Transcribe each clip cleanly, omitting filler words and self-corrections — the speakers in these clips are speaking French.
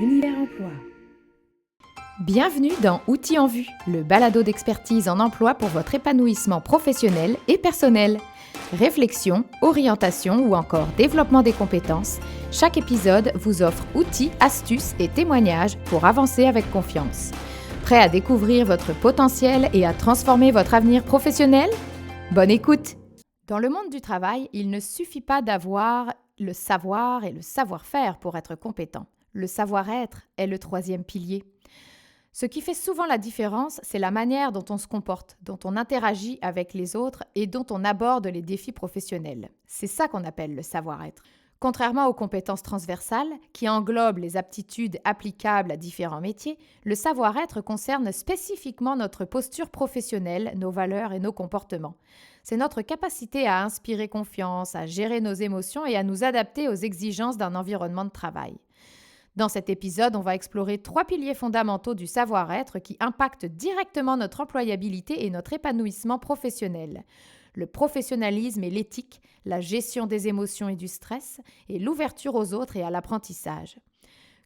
l'univers emploi. Bienvenue dans Outils en vue, le balado d'expertise en emploi pour votre épanouissement professionnel et personnel. Réflexion, orientation ou encore développement des compétences, chaque épisode vous offre outils, astuces et témoignages pour avancer avec confiance. Prêt à découvrir votre potentiel et à transformer votre avenir professionnel? Bonne écoute! Dans le monde du travail, il ne suffit pas d'avoir le savoir et le savoir-faire pour être compétent. Le savoir-être est le troisième pilier. Ce qui fait souvent la différence, c'est la manière dont on se comporte, dont on interagit avec les autres et dont on aborde les défis professionnels. C'est ça qu'on appelle le savoir-être. Contrairement aux compétences transversales, qui englobent les aptitudes applicables à différents métiers, le savoir-être concerne spécifiquement notre posture professionnelle, nos valeurs et nos comportements. C'est notre capacité à inspirer confiance, à gérer nos émotions et à nous adapter aux exigences d'un environnement de travail. Dans cet épisode, on va explorer 3 piliers fondamentaux du savoir-être qui impactent directement notre employabilité et notre épanouissement professionnel. Le professionnalisme et l'éthique, la gestion des émotions et du stress, et l'ouverture aux autres et à l'apprentissage.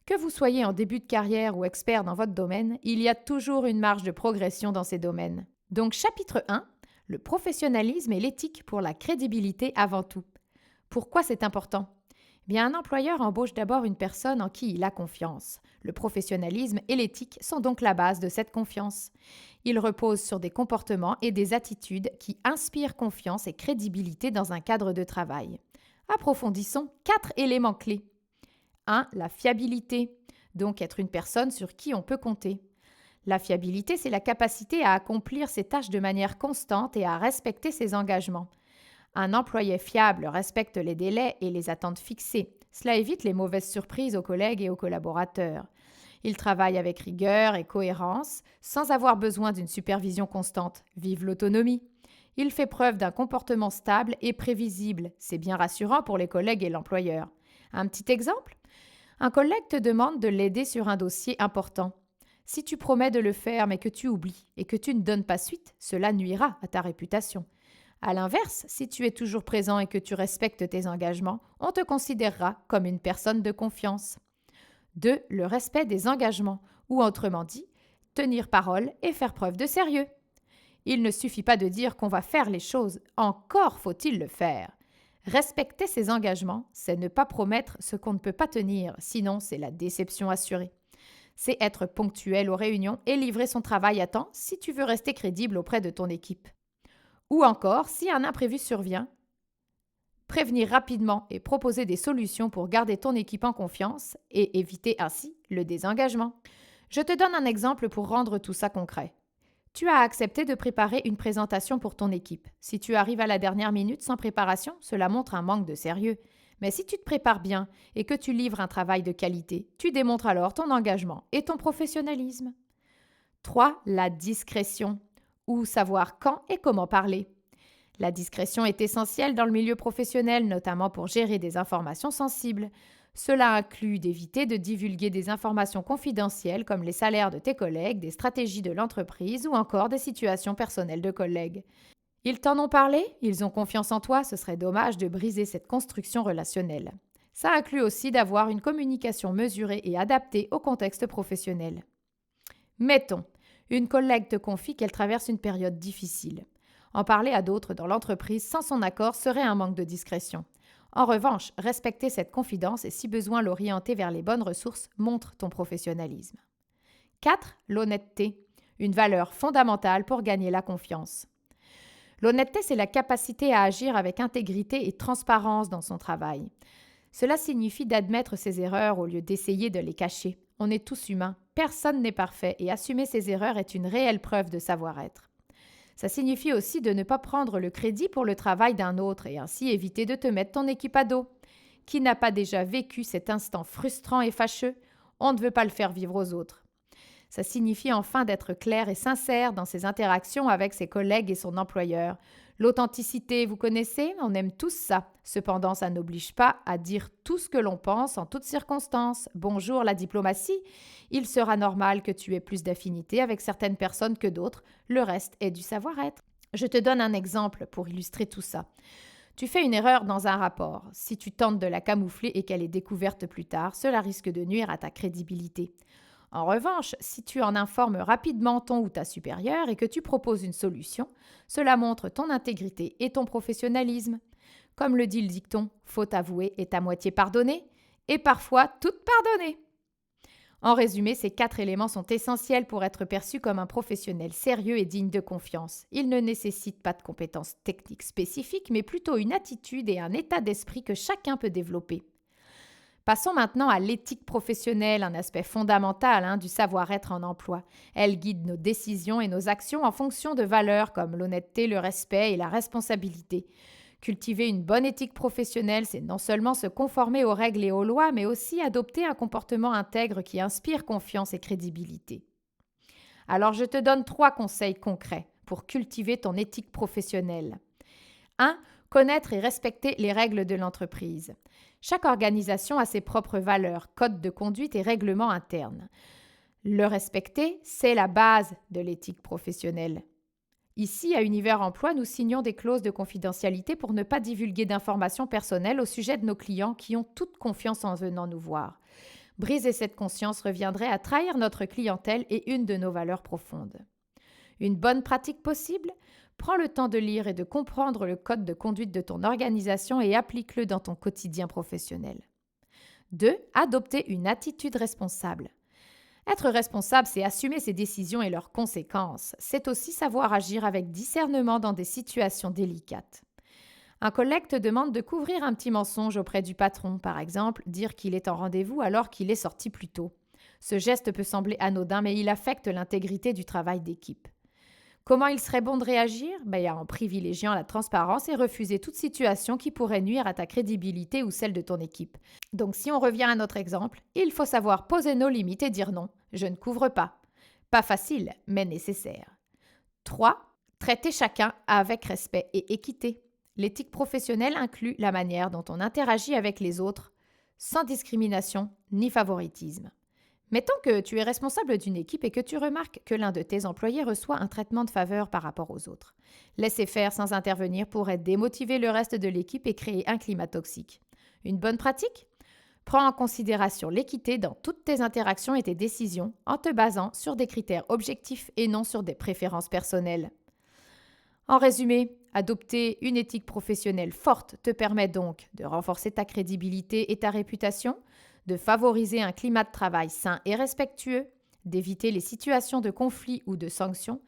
Que vous soyez en début de carrière ou expert dans votre domaine, il y a toujours une marge de progression dans ces domaines. Donc chapitre 1, le professionnalisme et l'éthique pour la crédibilité avant tout. Pourquoi c'est important ? Bien, un employeur embauche d'abord une personne en qui il a confiance. Le professionnalisme et l'éthique sont donc la base de cette confiance. Ils reposent sur des comportements et des attitudes qui inspirent confiance et crédibilité dans un cadre de travail. Approfondissons 4 éléments clés. 1. La fiabilité, donc être une personne sur qui on peut compter. La fiabilité, c'est la capacité à accomplir ses tâches de manière constante et à respecter ses engagements. Un employé fiable respecte les délais et les attentes fixées. Cela évite les mauvaises surprises aux collègues et aux collaborateurs. Il travaille avec rigueur et cohérence, sans avoir besoin d'une supervision constante. Vive l'autonomie! Il fait preuve d'un comportement stable et prévisible. C'est bien rassurant pour les collègues et l'employeur. Un petit exemple ? Un collègue te demande de l'aider sur un dossier important. Si tu promets de le faire mais que tu oublies et que tu ne donnes pas suite, cela nuira à ta réputation. À l'inverse, si tu es toujours présent et que tu respectes tes engagements, on te considérera comme une personne de confiance. 2. Le respect des engagements, ou autrement dit, tenir parole et faire preuve de sérieux. Il ne suffit pas de dire qu'on va faire les choses, encore faut-il le faire. Respecter ses engagements, c'est ne pas promettre ce qu'on ne peut pas tenir, sinon c'est la déception assurée. C'est être ponctuel aux réunions et livrer son travail à temps si tu veux rester crédible auprès de ton équipe. Ou encore, si un imprévu survient, prévenir rapidement et proposer des solutions pour garder ton équipe en confiance et éviter ainsi le désengagement. Je te donne un exemple pour rendre tout ça concret. Tu as accepté de préparer une présentation pour ton équipe. Si tu arrives à la dernière minute sans préparation, cela montre un manque de sérieux. Mais si tu te prépares bien et que tu livres un travail de qualité, tu démontres alors ton engagement et ton professionnalisme. 3. La discrétion, ou savoir quand et comment parler. La discrétion est essentielle dans le milieu professionnel, notamment pour gérer des informations sensibles. Cela inclut d'éviter de divulguer des informations confidentielles comme les salaires de tes collègues, des stratégies de l'entreprise ou encore des situations personnelles de collègues. Ils t'en ont parlé? Ils ont confiance en toi? Ce serait dommage de briser cette construction relationnelle. Ça inclut aussi d'avoir une communication mesurée et adaptée au contexte professionnel. Mettons, une collègue te confie qu'elle traverse une période difficile. En parler à d'autres dans l'entreprise sans son accord serait un manque de discrétion. En revanche, respecter cette confidence et si besoin l'orienter vers les bonnes ressources montre ton professionnalisme. 4. L'honnêteté, une valeur fondamentale pour gagner la confiance. L'honnêteté, c'est la capacité à agir avec intégrité et transparence dans son travail. Cela signifie d'admettre ses erreurs au lieu d'essayer de les cacher. On est tous humains, personne n'est parfait et assumer ses erreurs est une réelle preuve de savoir-être. Ça signifie aussi de ne pas prendre le crédit pour le travail d'un autre et ainsi éviter de te mettre ton équipe à dos. Qui n'a pas déjà vécu cet instant frustrant et fâcheux? On ne veut pas le faire vivre aux autres. Ça signifie enfin d'être clair et sincère dans ses interactions avec ses collègues et son employeur. L'authenticité, vous connaissez, on aime tous ça. Cependant, ça n'oblige pas à dire tout ce que l'on pense en toutes circonstances. Bonjour la diplomatie. Il sera normal que tu aies plus d'affinité avec certaines personnes que d'autres. Le reste est du savoir-être. Je te donne un exemple pour illustrer tout ça. Tu fais une erreur dans un rapport. Si tu tentes de la camoufler et qu'elle est découverte plus tard, cela risque de nuire à ta crédibilité. En revanche, si tu en informes rapidement ton ou ta supérieure et que tu proposes une solution, cela montre ton intégrité et ton professionnalisme. Comme le dit le dicton, faute avouée est à moitié pardonnée, et parfois toute pardonnée. En résumé, ces 4 éléments sont essentiels pour être perçu comme un professionnel sérieux et digne de confiance. Ils ne nécessitent pas de compétences techniques spécifiques, mais plutôt une attitude et un état d'esprit que chacun peut développer. Passons maintenant à l'éthique professionnelle, un aspect fondamental du savoir-être en emploi. Elle guide nos décisions et nos actions en fonction de valeurs comme l'honnêteté, le respect et la responsabilité. Cultiver une bonne éthique professionnelle, c'est non seulement se conformer aux règles et aux lois, mais aussi adopter un comportement intègre qui inspire confiance et crédibilité. Alors, je te donne 3 conseils concrets pour cultiver ton éthique professionnelle. 1. Connaître et respecter les règles de l'entreprise. Chaque organisation a ses propres valeurs, codes de conduite et règlements internes. Le respecter, c'est la base de l'éthique professionnelle. Ici, à Univers Emploi, nous signons des clauses de confidentialité pour ne pas divulguer d'informations personnelles au sujet de nos clients qui ont toute confiance en venant nous voir. Briser cette conscience reviendrait à trahir notre clientèle et une de nos valeurs profondes. Une bonne pratique possible ? Prends le temps de lire et de comprendre le code de conduite de ton organisation et applique-le dans ton quotidien professionnel. 2. Adopter une attitude responsable. Être responsable, c'est assumer ses décisions et leurs conséquences. C'est aussi savoir agir avec discernement dans des situations délicates. Un collègue te demande de couvrir un petit mensonge auprès du patron, par exemple, dire qu'il est en rendez-vous alors qu'il est sorti plus tôt. Ce geste peut sembler anodin, mais il affecte l'intégrité du travail d'équipe. Comment il serait bon de réagir ? En privilégiant la transparence et refuser toute situation qui pourrait nuire à ta crédibilité ou celle de ton équipe. Donc si on revient à notre exemple, il faut savoir poser nos limites et dire non, je ne couvre pas. Pas facile, mais nécessaire. 3. Traiter chacun avec respect et équité. L'éthique professionnelle inclut la manière dont on interagit avec les autres, sans discrimination ni favoritisme. Mettons que tu es responsable d'une équipe et que tu remarques que l'un de tes employés reçoit un traitement de faveur par rapport aux autres. Laisser faire sans intervenir pourrait démotiver le reste de l'équipe et créer un climat toxique. Une bonne pratique ? Prends en considération l'équité dans toutes tes interactions et tes décisions en te basant sur des critères objectifs et non sur des préférences personnelles. En résumé, adopter une éthique professionnelle forte te permet donc de renforcer ta crédibilité et ta réputation, de favoriser un climat de travail sain et respectueux, d'éviter les situations de conflit ou de sanctions,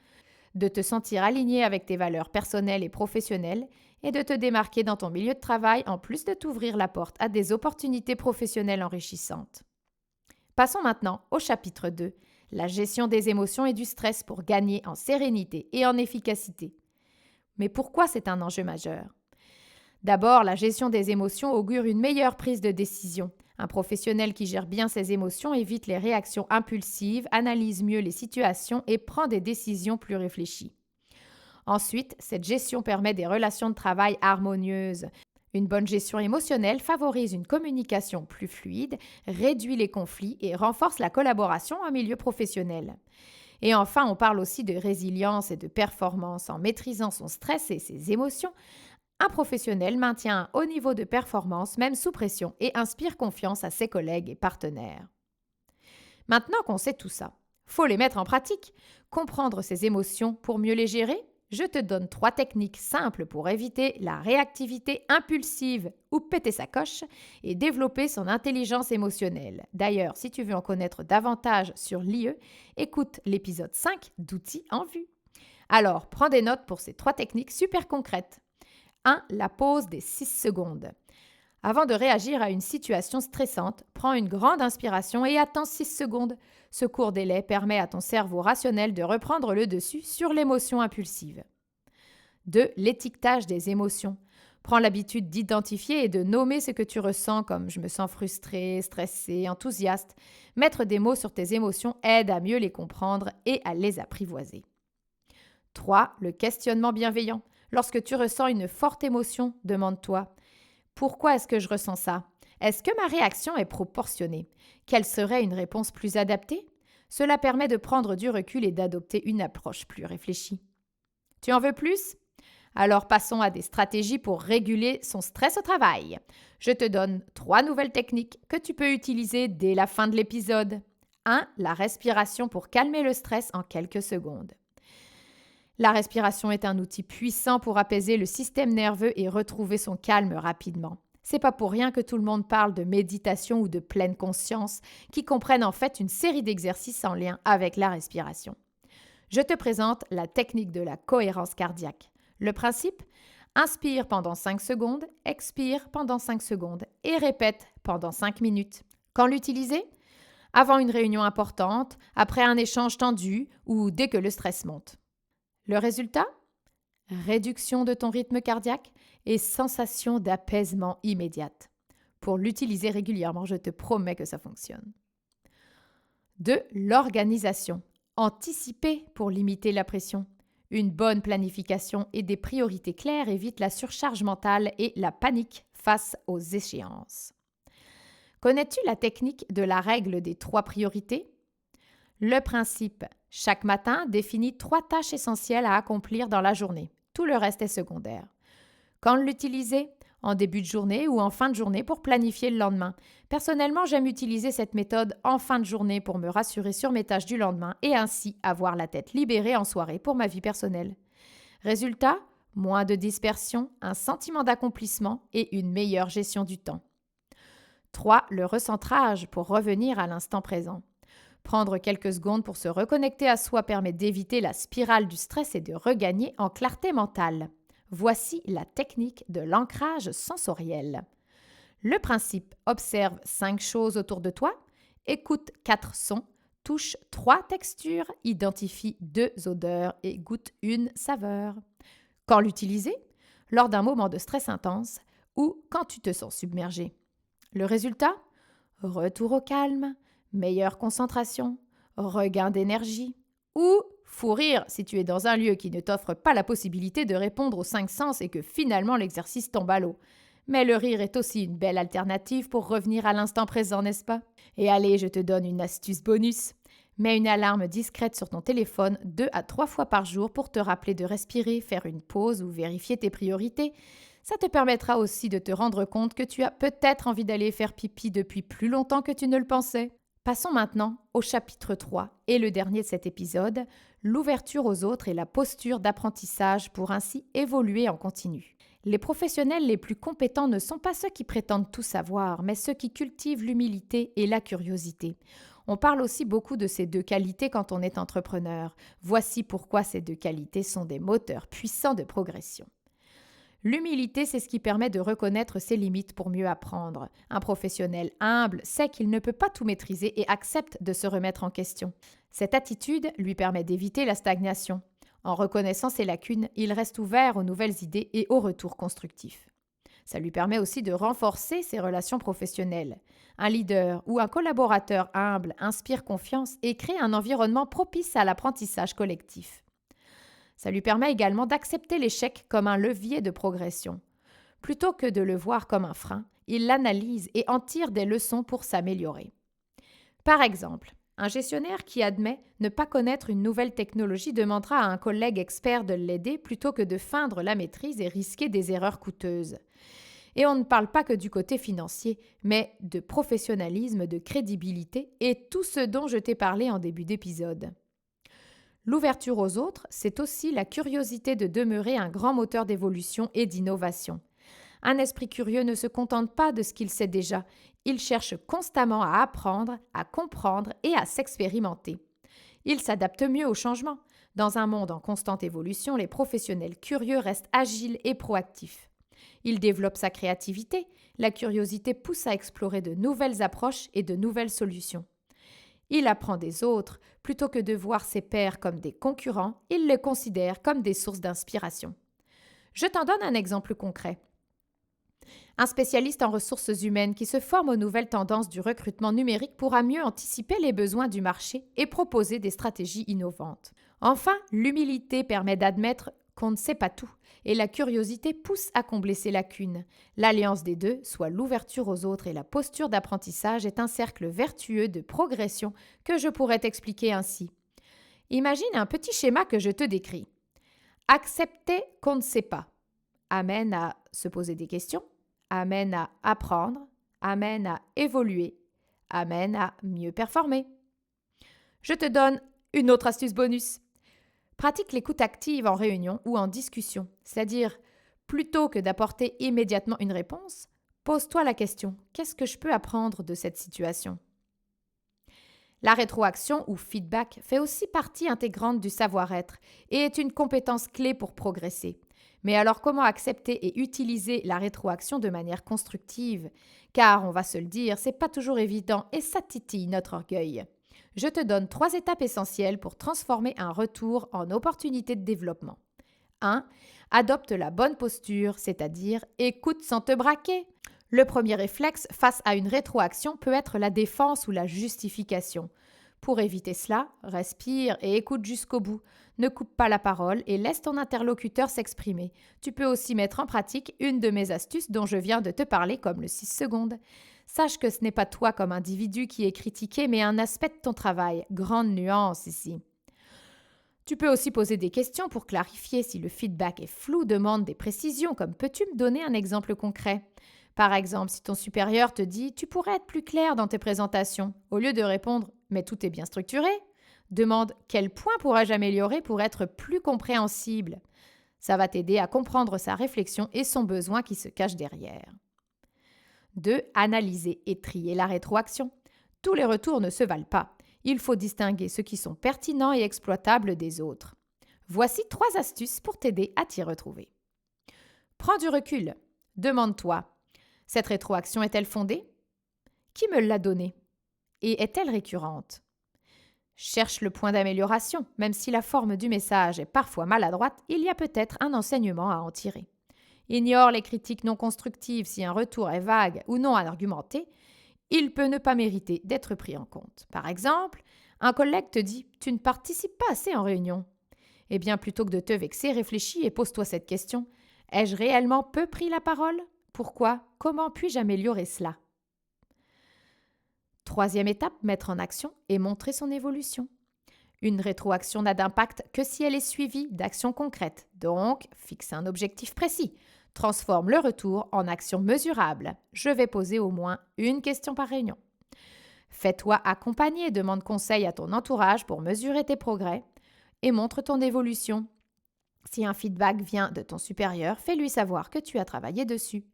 de te sentir aligné avec tes valeurs personnelles et professionnelles et de te démarquer dans ton milieu de travail en plus de t'ouvrir la porte à des opportunités professionnelles enrichissantes. Passons maintenant au chapitre 2, la gestion des émotions et du stress pour gagner en sérénité et en efficacité. Mais pourquoi c'est un enjeu majeur ? D'abord, la gestion des émotions augure une meilleure prise de décision. Un professionnel qui gère bien ses émotions évite les réactions impulsives, analyse mieux les situations et prend des décisions plus réfléchies. Ensuite, cette gestion permet des relations de travail harmonieuses. Une bonne gestion émotionnelle favorise une communication plus fluide, réduit les conflits et renforce la collaboration en milieu professionnel. Et enfin, on parle aussi de résilience et de performance. En maîtrisant son stress et ses émotions, un professionnel maintient un haut niveau de performance, même sous pression, et inspire confiance à ses collègues et partenaires. Maintenant qu'on sait tout ça, faut les mettre en pratique. Comprendre ses émotions pour mieux les gérer ? Je te donne 3 techniques simples pour éviter la réactivité impulsive ou péter sa coche et développer son intelligence émotionnelle. D'ailleurs, si tu veux en connaître davantage sur l'IE, écoute l'épisode 5 d'Outils en vue. Alors, prends des notes pour ces 3 techniques super concrètes. 1. La pause des 6 secondes. Avant de réagir à une situation stressante, prends une grande inspiration et attends 6 secondes. Ce court délai permet à ton cerveau rationnel de reprendre le dessus sur l'émotion impulsive. 2. L'étiquetage des émotions. Prends l'habitude d'identifier et de nommer ce que tu ressens comme « je me sens frustré, stressé, enthousiaste ». Mettre des mots sur tes émotions aide à mieux les comprendre et à les apprivoiser. 3. Le questionnement bienveillant. Lorsque tu ressens une forte émotion, demande-toi « Pourquoi est-ce que je ressens ça ? Est-ce que ma réaction est proportionnée ? Quelle serait une réponse plus adaptée ? » Cela permet de prendre du recul et d'adopter une approche plus réfléchie. Tu en veux plus ? Alors passons à des stratégies pour réguler son stress au travail. Je te donne 3 nouvelles techniques que tu peux utiliser dès la fin de l'épisode. 1. La respiration pour calmer le stress en quelques secondes. La respiration est un outil puissant pour apaiser le système nerveux et retrouver son calme rapidement. C'est pas pour rien que tout le monde parle de méditation ou de pleine conscience, qui comprennent en fait une série d'exercices en lien avec la respiration. Je te présente la technique de la cohérence cardiaque. Le principe ? Inspire pendant 5 secondes, expire pendant 5 secondes et répète pendant 5 minutes. Quand l'utiliser ? Avant une réunion importante, après un échange tendu ou dès que le stress monte. Le résultat ? Réduction de ton rythme cardiaque et sensation d'apaisement immédiate. Pour l'utiliser régulièrement, je te promets que ça fonctionne. 2. L'organisation. Anticiper pour limiter la pression. Une bonne planification et des priorités claires évitent la surcharge mentale et la panique face aux échéances. Connais-tu la technique de la règle des 3 priorités ? Le principe, chaque matin définit 3 tâches essentielles à accomplir dans la journée. Tout le reste est secondaire. Quand l'utiliser ? En début de journée ou en fin de journée pour planifier le lendemain. Personnellement, j'aime utiliser cette méthode en fin de journée pour me rassurer sur mes tâches du lendemain et ainsi avoir la tête libérée en soirée pour ma vie personnelle. Résultat ? Moins de dispersion, un sentiment d'accomplissement et une meilleure gestion du temps. 3. Le recentrage pour revenir à l'instant présent. Prendre quelques secondes pour se reconnecter à soi permet d'éviter la spirale du stress et de regagner en clarté mentale. Voici la technique de l'ancrage sensoriel. Le principe, observe 5 choses autour de toi, écoute 4 sons, touche 3 textures, identifie 2 odeurs et goûte une saveur. Quand l'utiliser ? Lors d'un moment de stress intense ou quand tu te sens submergé. Le résultat ? Retour au calme, meilleure concentration, regain d'énergie ou fou rire si tu es dans un lieu qui ne t'offre pas la possibilité de répondre aux 5 sens et que finalement l'exercice tombe à l'eau. Mais le rire est aussi une belle alternative pour revenir à l'instant présent, n'est-ce pas ? Et allez, je te donne une astuce bonus. Mets une alarme discrète sur ton téléphone 2 à 3 fois par jour pour te rappeler de respirer, faire une pause ou vérifier tes priorités. Ça te permettra aussi de te rendre compte que tu as peut-être envie d'aller faire pipi depuis plus longtemps que tu ne le pensais. Passons maintenant au chapitre 3 et le dernier de cet épisode, l'ouverture aux autres et la posture d'apprentissage pour ainsi évoluer en continu. Les professionnels les plus compétents ne sont pas ceux qui prétendent tout savoir, mais ceux qui cultivent l'humilité et la curiosité. On parle aussi beaucoup de ces 2 qualités quand on est entrepreneur. Voici pourquoi ces 2 qualités sont des moteurs puissants de progression. L'humilité, c'est ce qui permet de reconnaître ses limites pour mieux apprendre. Un professionnel humble sait qu'il ne peut pas tout maîtriser et accepte de se remettre en question. Cette attitude lui permet d'éviter la stagnation. En reconnaissant ses lacunes, il reste ouvert aux nouvelles idées et aux retours constructifs. Ça lui permet aussi de renforcer ses relations professionnelles. Un leader ou un collaborateur humble inspire confiance et crée un environnement propice à l'apprentissage collectif. Ça lui permet également d'accepter l'échec comme un levier de progression. Plutôt que de le voir comme un frein, il l'analyse et en tire des leçons pour s'améliorer. Par exemple, un gestionnaire qui admet ne pas connaître une nouvelle technologie demandera à un collègue expert de l'aider plutôt que de feindre la maîtrise et risquer des erreurs coûteuses. Et on ne parle pas que du côté financier, mais de professionnalisme, de crédibilité et tout ce dont je t'ai parlé en début d'épisode. L'ouverture aux autres, c'est aussi la curiosité de demeurer un grand moteur d'évolution et d'innovation. Un esprit curieux ne se contente pas de ce qu'il sait déjà, il cherche constamment à apprendre, à comprendre et à s'expérimenter. Il s'adapte mieux au changement. Dans un monde en constante évolution, les professionnels curieux restent agiles et proactifs. Il développe sa créativité, la curiosité pousse à explorer de nouvelles approches et de nouvelles solutions. Il apprend des autres, plutôt que de voir ses pairs comme des concurrents, il les considère comme des sources d'inspiration. Je t'en donne un exemple concret. Un spécialiste en ressources humaines qui se forme aux nouvelles tendances du recrutement numérique pourra mieux anticiper les besoins du marché et proposer des stratégies innovantes. Enfin, l'humilité permet d'admettre qu'on ne sait pas tout et la curiosité pousse à combler ses lacunes. L'alliance des deux, soit l'ouverture aux autres et la posture d'apprentissage, est un cercle vertueux de progression que je pourrais t'expliquer ainsi. Imagine un petit schéma que je te décris. Accepter qu'on ne sait pas amène à se poser des questions, amène à apprendre, amène à évoluer, amène à mieux performer. Je te donne une autre astuce bonus. Pratique l'écoute active en réunion ou en discussion, c'est-à-dire plutôt que d'apporter immédiatement une réponse, pose-toi la question: qu'est-ce que je peux apprendre de cette situation? La rétroaction ou feedback fait aussi partie intégrante du savoir-être et est une compétence clé pour progresser. Mais alors comment accepter et utiliser la rétroaction de manière constructive? Car on va se le dire, c'est pas toujours évident et ça titille notre orgueil. Je te donne 3 étapes essentielles pour transformer un retour en opportunité de développement. 1. Adopte la bonne posture, c'est-à-dire écoute sans te braquer. Le premier réflexe face à une rétroaction peut être la défense ou la justification. Pour éviter cela, respire et écoute jusqu'au bout. Ne coupe pas la parole et laisse ton interlocuteur s'exprimer. Tu peux aussi mettre en pratique une de mes astuces dont je viens de te parler, comme le 6 secondes. Sache que ce n'est pas toi comme individu qui est critiqué, mais un aspect de ton travail. Grande nuance ici. Tu peux aussi poser des questions pour clarifier. Si le feedback est flou, demande des précisions, comme peux-tu me donner un exemple concret? Par exemple, si ton supérieur te dit « tu pourrais être plus clair dans tes présentations », au lieu de répondre « mais tout est bien structuré », demande « quel point pourrais-je améliorer pour être plus compréhensible ?» Ça va t'aider à comprendre sa réflexion et son besoin qui se cache derrière. 2. Analyser et trier la rétroaction. Tous les retours ne se valent pas. Il faut distinguer ceux qui sont pertinents et exploitables des autres. Voici 3 astuces pour t'aider à t'y retrouver. Prends du recul. Demande-toi: cette rétroaction est-elle fondée? Qui me l'a donnée? Et est-elle récurrente? Cherche le point d'amélioration. Même si la forme du message est parfois maladroite, il y a peut-être un enseignement à en tirer. Ignore les critiques non constructives. Si un retour est vague ou non argumenté, il peut ne pas mériter d'être pris en compte. Par exemple, un collègue te dit « tu ne participes pas assez en réunion ». Eh bien, plutôt que de te vexer, réfléchis et pose-toi cette question: ai-je réellement peu pris la parole? Pourquoi? Comment puis-je améliorer cela? 3e étape, mettre en action et montrer son évolution. Une rétroaction n'a d'impact que si elle est suivie d'actions concrètes. Donc, fixe un objectif précis. Transforme le retour en action mesurable. Je vais poser au moins une question par réunion. Fais-toi accompagner, demande conseil à ton entourage pour mesurer tes progrès et montre ton évolution. Si un feedback vient de ton supérieur, fais-lui savoir que tu as travaillé dessus.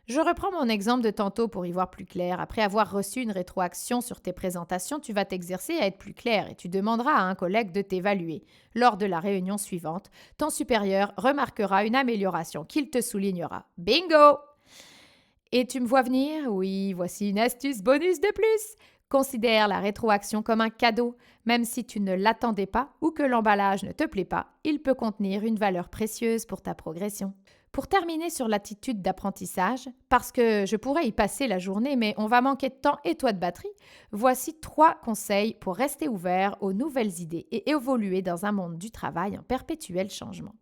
Je reprends mon exemple de tantôt pour y voir plus clair. Après avoir reçu une rétroaction sur tes présentations, tu vas t'exercer à être plus clair et tu demanderas à un collègue de t'évaluer. Lors de la réunion suivante, ton supérieur remarquera une amélioration qu'il te soulignera. Bingo! Et tu me vois venir? Oui, voici une astuce bonus de plus. Considère la rétroaction comme un cadeau. Même si tu ne l'attendais pas ou que l'emballage ne te plaît pas, il peut contenir une valeur précieuse pour ta progression. Pour terminer sur l'attitude d'apprentissage, parce que je pourrais y passer la journée, mais on va manquer de temps et toi de batterie, voici 3 conseils pour rester ouvert aux nouvelles idées et évoluer dans un monde du travail en perpétuel changement.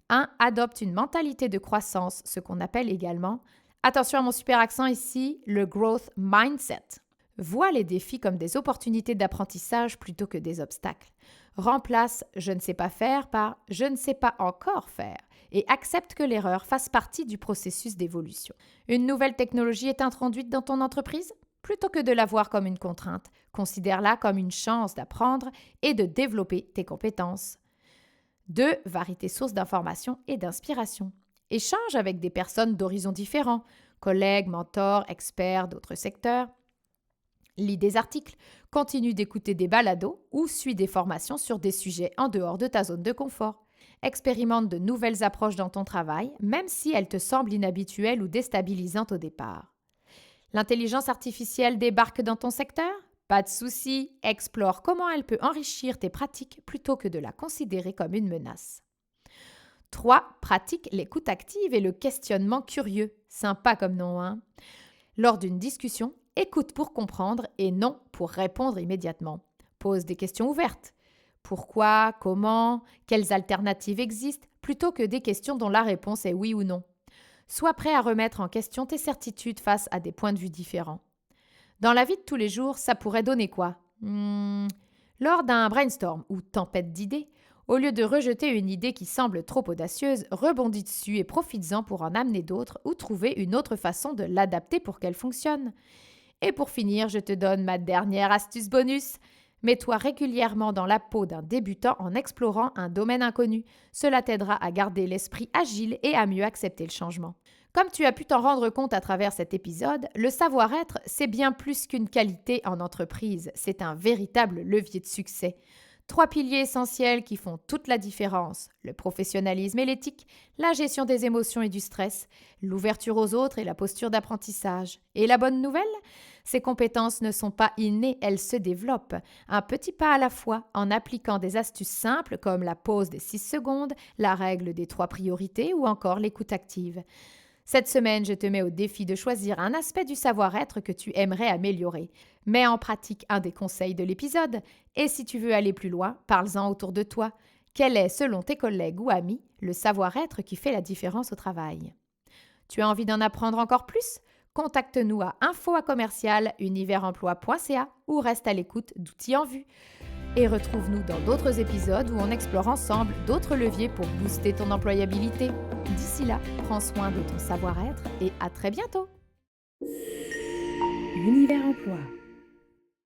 1. Adopte une mentalité de croissance, ce qu'on appelle également, attention à mon super accent ici, le growth mindset. Vois les défis comme des opportunités d'apprentissage plutôt que des obstacles. Remplace « je ne sais pas faire » par « je ne sais pas encore faire » et accepte que l'erreur fasse partie du processus d'évolution. Une nouvelle technologie est introduite dans ton entreprise? Plutôt que de la voir comme une contrainte, considère-la comme une chance d'apprendre et de développer tes compétences. 2. Varie tes sources d'information et d'inspiration. Échange avec des personnes d'horizons différents, collègues, mentors, experts d'autres secteurs. Lis des articles, continue d'écouter des balados ou suis des formations sur des sujets en dehors de ta zone de confort. Expérimente de nouvelles approches dans ton travail, même si elles te semblent inhabituelles ou déstabilisantes au départ. L'intelligence artificielle débarque dans ton secteur? Pas de souci, explore comment elle peut enrichir tes pratiques plutôt que de la considérer comme une menace. 3. Pratique l'écoute active et le questionnement curieux. Sympa comme nom, hein? Lors d'une discussion, écoute pour comprendre et non pour répondre immédiatement. Pose des questions ouvertes. Pourquoi, comment, quelles alternatives existent, plutôt que des questions dont la réponse est oui ou non. Sois prêt à remettre en question tes certitudes face à des points de vue différents. Dans la vie de tous les jours, ça pourrait donner quoi? Lors d'un brainstorm ou tempête d'idées, Au lieu de rejeter une idée qui semble trop audacieuse, rebondis dessus et profites-en pour en amener d'autres ou trouver une autre façon de l'adapter pour qu'elle fonctionne. Et pour finir, je te donne ma dernière astuce bonus. Mets-toi régulièrement dans la peau d'un débutant en explorant un domaine inconnu. Cela t'aidera à garder l'esprit agile et à mieux accepter le changement. Comme tu as pu t'en rendre compte à travers cet épisode, le savoir-être, c'est bien plus qu'une qualité en entreprise, c'est un véritable levier de succès. 3 piliers essentiels qui font toute la différence: le professionnalisme et l'éthique, la gestion des émotions et du stress, l'ouverture aux autres et la posture d'apprentissage. Et la bonne nouvelle? Ces compétences ne sont pas innées, elles se développent, un petit pas à la fois, en appliquant des astuces simples comme la pause des 6 secondes, la règle des 3 priorités ou encore l'écoute active. Cette semaine, je te mets au défi de choisir un aspect du savoir-être que tu aimerais améliorer. Mets en pratique un des conseils de l'épisode et si tu veux aller plus loin, parle-en autour de toi. Quel est, selon tes collègues ou amis, le savoir-être qui fait la différence au travail? Tu as envie d'en apprendre encore plus? Contacte-nous à info@commercial-universemploi.ca ou reste à l'écoute d'Outils en vue. Et retrouve-nous dans d'autres épisodes où on explore ensemble d'autres leviers pour booster ton employabilité. D'ici là, prends soin de ton savoir-être et à très bientôt. Univers Emploi.